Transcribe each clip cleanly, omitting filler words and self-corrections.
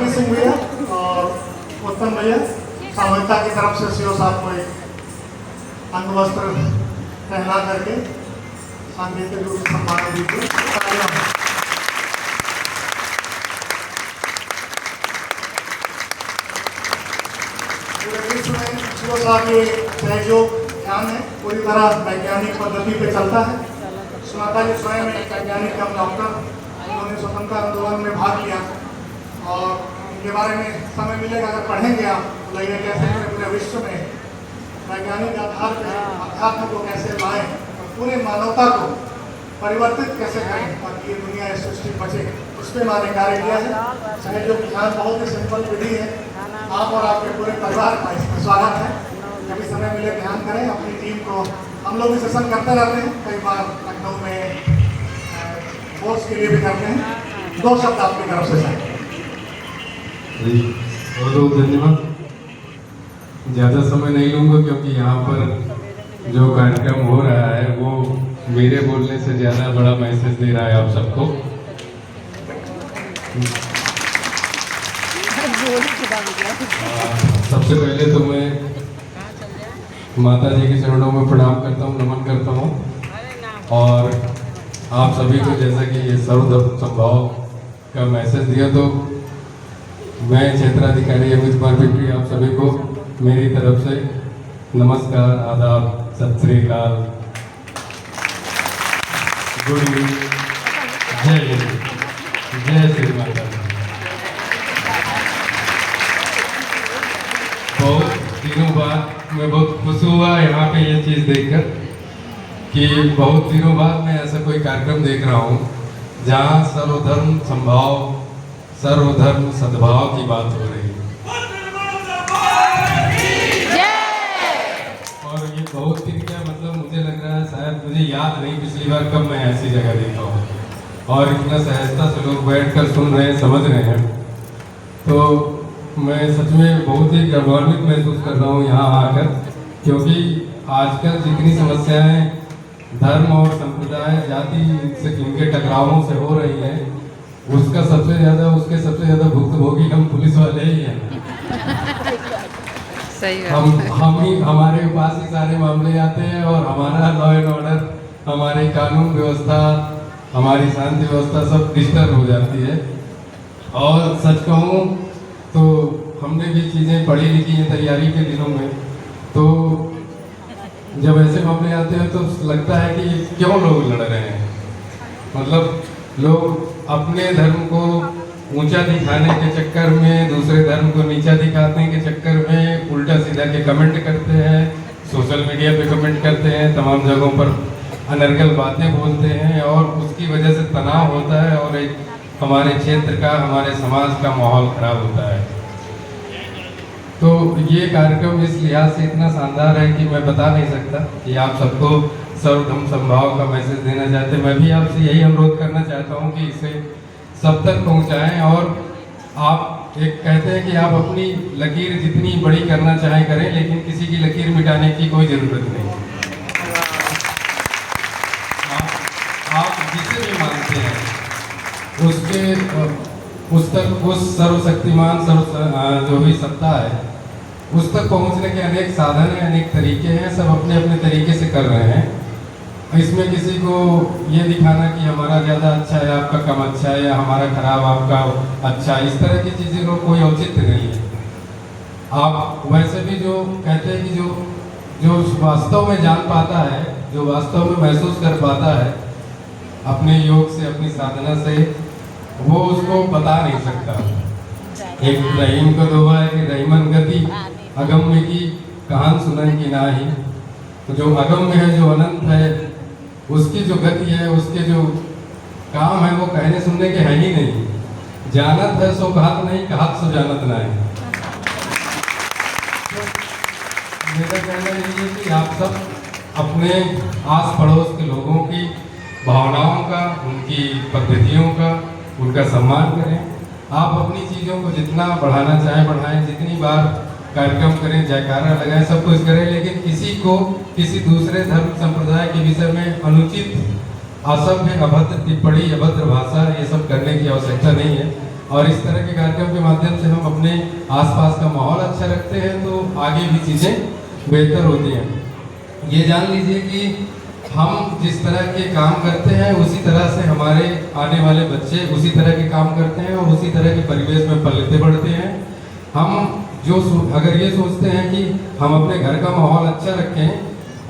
रवि सिंह भैया और उत्तम भैया सामूहिकता की तरफ से सीओ साहब को एक अंगवस्त्र पहना करके सांकेतिक रूप से सम्मान दीजिए। सीओ साहब ये सहयोग ध्यान है पूरी तरह वैज्ञानिक पद्धति पे चलता है। सुनाता जी स्वयं एक वैज्ञानिक एवं डॉक्टर, उन्होंने स्वतंत्रता आंदोलन में भाग लिया और इनके बारे में समय मिलेगा अगर पढ़ेंगे आप तो लगेगा कैसे पूरे विश्व में वैज्ञानिक आधार पर अध्यात्म को कैसे लाएं और पूरे मानवता को परिवर्तित कैसे करें ताकि ये दुनिया इस सृष्टि बचे, उस पर मैंने कार्य किया है। सहयोग ध्यान बहुत ही सिंपल विधि है, आप और आपके पूरे परिवार का इसमें स्वागत है। कभी समय मिले ध्यान करें अपनी टीम को। हम लोग भी सेशन करते रहते हैं, कई बार लखनऊ में कोर्स के लिए भी करते हैं। 2 शब्द आपकी तरफ से सर। बहुत बहुत धन्यवाद। ज़्यादा समय नहीं लूँगा क्योंकि यहाँ पर जो कार्यक्रम हो रहा है वो मेरे बोलने से ज़्यादा बड़ा मैसेज दे रहा है आप सबको। सबसे पहले तो मैं माता जी के चरणों में प्रणाम करता हूँ, नमन करता हूँ और आप सभी को जैसा कि ये सर्वधर्म समभाव का मैसेज दिया तो मैं क्षेत्राधिकारी अमित कुमार पिंपरी आप सभी को मेरी तरफ से नमस्कार, आदाब, सत श्री अकाल, गुड इवनिंग, जय हिंद, जय श्री माता। बहुत दिनों बाद मैं बहुत खुश हुआ यहाँ पे ये चीज़ देखकर कि बहुत दिनों बाद मैं ऐसा कोई कार्यक्रम देख रहा हूँ जहाँ सर्वधर्म समभाव, सर्वधर्म सद्भाव की बात हो रही है। और ये बहुत दिन क्या मतलब मुझे लग रहा है शायद मुझे याद नहीं पिछली बार कब मैं ऐसी जगह देखा हूँ और इतना सहजता से लोग बैठकर सुन रहे हैं, समझ रहे हैं। तो मैं सच में बहुत ही गौरवान्वित महसूस कर रहा हूँ यहाँ आकर, क्योंकि आजकल जितनी समस्याएं धर्म और संप्रदाय जाति से इनके टकरावों से हो रही है उसके सबसे ज़्यादा भुक्तभोगी हम पुलिस वाले ही हैं। सही हम ही हमारे पास ही सारे मामले आते हैं और हमारा लॉ एंड ऑर्डर, हमारी कानून व्यवस्था, हमारी शांति व्यवस्था सब डिस्टर्ब हो जाती है। और सच कहूँ तो हमने भी चीज़ें पढ़ी लिखी हैं तैयारी के दिनों में, तो जब ऐसे मामले आते हैं तो लगता है कि क्यों लोग लड़ रहे हैं। मतलब लोग अपने धर्म को ऊंचा दिखाने के चक्कर में दूसरे धर्म को नीचा दिखाने के चक्कर में उल्टा सीधा के कमेंट करते हैं, सोशल मीडिया पे कमेंट करते हैं, तमाम जगहों पर अनर्गल बातें बोलते हैं और उसकी वजह से तनाव होता है और एक हमारे क्षेत्र का, हमारे समाज का माहौल खराब होता है। तो ये कार्यक्रम इस लिहाज से इतना शानदार है कि मैं बता नहीं सकता कि आप सबको सर्वधर्म समभाव का मैसेज देना चाहते। मैं भी आपसे यही अनुरोध करना चाहता हूँ कि इसे सब तक पहुँचाएं। और आप एक कहते हैं कि आप अपनी लकीर जितनी बड़ी करना चाहें करें, लेकिन किसी की लकीर मिटाने की कोई ज़रूरत नहीं। आप जिसे भी मानते हैं उसके उस तक, उस सर्वशक्तिमान जो भी सत्ता है उस तक पहुंचने के अनेक साधन हैं, अनेक तरीके हैं, सब अपने अपने तरीके से कर रहे हैं। इसमें किसी को ये दिखाना कि हमारा ज़्यादा अच्छा है, आपका कम अच्छा है, या हमारा खराब आपका अच्छा, इस तरह की चीज़ें को कोई औचित्य नहीं है। आप वैसे भी जो कहते हैं कि जो वास्तव में जान पाता है, जो वास्तव में महसूस कर पाता है अपने योग से, अपनी साधना से, वो उसको बता नहीं सकता। एक रहीम को दोहा है कि रहीमन गति अगम्य की कहान सुनन की नाही। तो जो अगम्य है, जो अनंत है, उसकी जो गति है, उसके जो काम है वो कहने सुनने के है ही नहीं। जानत है सो कहत नहीं, कहत सो जानत नहीं। मेरा कहना यही है कि आप सब अपने आस पड़ोस के लोगों की भावनाओं का, उनकी पद्धतियों का, उनका सम्मान करें। आप अपनी चीज़ों को जितना बढ़ाना चाहें बढ़ाएं, जितनी बार कार्यक्रम करें, जयकारा लगाएं, सब कुछ करें, लेकिन किसी को किसी दूसरे धर्म संप्रदाय के विषय में अनुचित, असभ्य, अभद्र टिप्पणी, अभद्र भाषा ये सब करने की आवश्यकता नहीं है। और इस तरह के कार्यक्रम के माध्यम से हम अपने आसपास का माहौल अच्छा रखते हैं तो आगे भी चीज़ें बेहतर होती हैं। ये जान लीजिए कि हम जिस तरह के काम करते हैं उसी तरह से हमारे आने वाले बच्चे उसी तरह के काम करते हैं और उसी तरह के परिवेश में पलते बढ़ते हैं। हम अगर ये सोचते हैं कि हम अपने घर का माहौल अच्छा रखें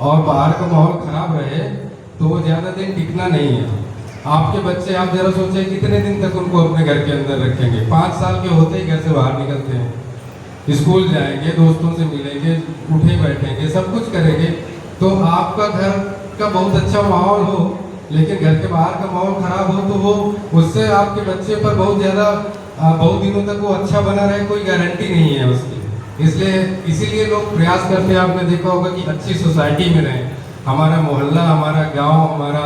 और बाहर का माहौल खराब रहे तो वो ज़्यादा दिन टिकना नहीं है। आपके बच्चे आप जरा सोचें कितने दिन तक उनको अपने घर के अंदर रखेंगे। 5 साल के होते ही घर से बाहर निकलते हैं, स्कूल जाएंगे, दोस्तों से मिलेंगे, उठे बैठेंगे, सब कुछ करेंगे। तो आपका घर का बहुत अच्छा माहौल हो लेकिन घर के बाहर का माहौल खराब हो तो वो उससे आपके बच्चे पर बहुत ज़्यादा बहुत दिनों तक वो अच्छा बना रहे कोई गारंटी नहीं है उसकी। इसीलिए लोग प्रयास करते हैं, आपने देखा होगा कि अच्छी सोसाइटी में रहें, हमारा मोहल्ला, हमारा गांव, हमारा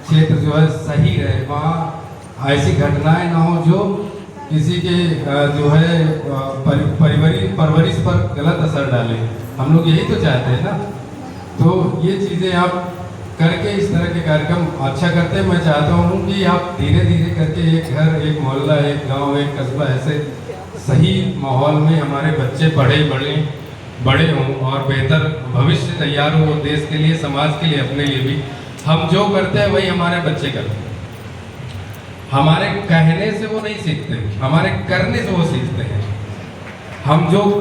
क्षेत्र जो है सही रहे, वहाँ ऐसी घटनाएं ना हो जो किसी के जो है परवरिश पर गलत असर डाले। हम लोग यही तो चाहते हैं ना। तो ये चीज़ें आप करके इस तरह के कार्यक्रम अच्छा करते हैं। मैं चाहता हूँ कि आप धीरे धीरे करके एक घर, एक मोहल्ला, एक गांव, एक कस्बा ऐसे सही माहौल में हमारे बच्चे बड़े हों और बेहतर भविष्य तैयार हो देश के लिए, समाज के लिए, अपने लिए भी। हम जो करते हैं वही हमारे बच्चे करते हैं। हमारे कहने से वो नहीं सीखते, हमारे करने से वो सीखते हैं।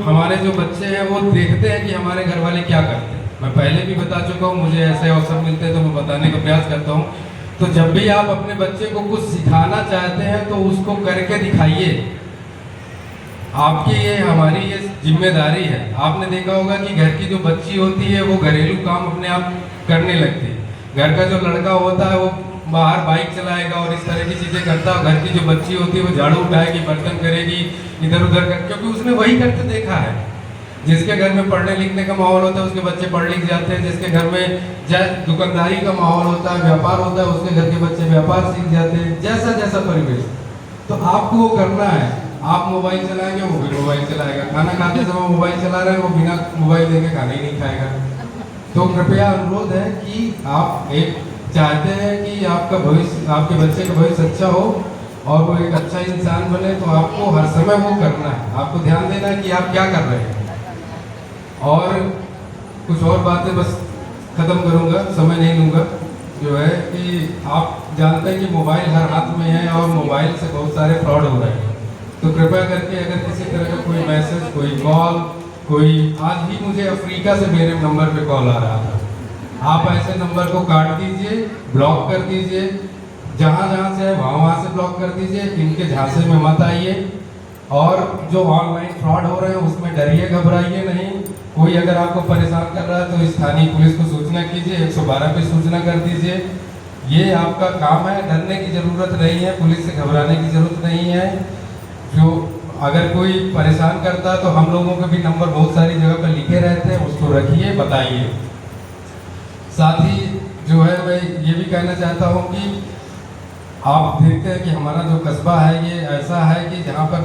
हमारे जो बच्चे हैं वो देखते हैं कि हमारे घर वाले क्या करते हैं। मैं पहले भी बता चुका हूँ, मुझे ऐसे अवसर मिलते हैं तो मैं बताने का प्रयास करता हूँ। तो जब भी आप अपने बच्चे को कुछ सिखाना चाहते हैं तो उसको करके दिखाइए। आपकी हमारी ये जिम्मेदारी है। आपने देखा होगा कि घर की जो बच्ची होती है वो घरेलू काम अपने आप करने लगती है। घर का जो लड़का होता है वो बाहर बाइक चलाएगा और इस तरह की चीज़ें करता है। घर की जो बच्ची होती है वो झाड़ू उठाएगी, बर्तन करेगी, इधर उधर कर, क्योंकि उसने वही करते देखा है। जिसके घर में पढ़ने लिखने का माहौल होता है उसके बच्चे पढ़ लिख जाते हैं। जिसके घर में दुकानदारी का माहौल होता है, व्यापार होता है, उसके घर के बच्चे व्यापार सीख जाते हैं। जैसा जैसा परिवेश, तो आपको वो करना है। आप मोबाइल चलाएंगे, वो भी मोबाइल चलाएगा। खाना खाते समय मोबाइल चला रहे हैं, वो बिना मोबाइल देखे खाना ही नहीं खाएगा। तो कृपया अनुरोध है कि आप एक चाहते हैं कि आपका भविष्य, आपके बच्चे का भविष्य अच्छा हो और वो एक अच्छा इंसान बने, तो आपको हर समय वो करना है। आपको ध्यान देना है कि आप क्या कर रहे हैं। और कुछ और बातें बस ख़त्म करूँगा, समय नहीं लूँगा। जो है कि आप जानते हैं कि मोबाइल हर हाथ में है और मोबाइल से बहुत सारे फ्रॉड हो रहे हैं। तो कृपया करके अगर किसी तरह का कोई मैसेज, कोई कॉल, आज ही मुझे अफ्रीका से मेरे नंबर पे कॉल आ रहा था। आप ऐसे नंबर को काट दीजिए, ब्लॉक कर दीजिए, जहाँ से है वहाँ से ब्लॉक कर दीजिए। इनके झांसे में मत आइए। और जो ऑनलाइन फ्रॉड हो रहे हैं उसमें डरिए, घबराइए नहीं। कोई अगर आपको परेशान कर रहा है तो स्थानीय पुलिस को सूचना कीजिए, 112 पे सूचना कर दीजिए। ये आपका काम है, डरने की ज़रूरत नहीं है, पुलिस से घबराने की ज़रूरत नहीं है। जो अगर कोई परेशान करता है तो हम लोगों के भी नंबर बहुत सारी जगह पर लिखे रहते हैं, उसको रखिए, बताइए। साथ ही जो है मैं ये भी कहना चाहता हूँ कि आप देखते हैं कि हमारा जो कस्बा है ये ऐसा है कि जहाँ पर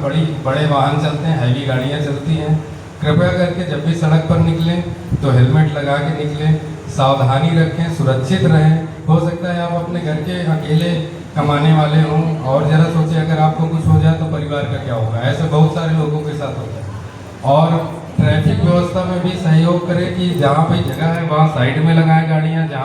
बड़े वाहन चलते हैं, हैवी गाड़ियाँ चलती हैं। कृपया करके जब भी सड़क पर निकलें तो हेलमेट लगा के निकलें, सावधानी रखें, सुरक्षित रहें। हो सकता है आप अपने घर के अकेले कमाने वाले हों और ज़रा सोचें अगर आपको कुछ हो जाए तो परिवार का क्या होगा। ऐसे बहुत सारे लोगों के साथ होता है। और ट्रैफिक व्यवस्था में भी सहयोग करें कि जहाँ पे जगह है वहाँ साइड में लगाएं गाड़ियाँ, जहाँ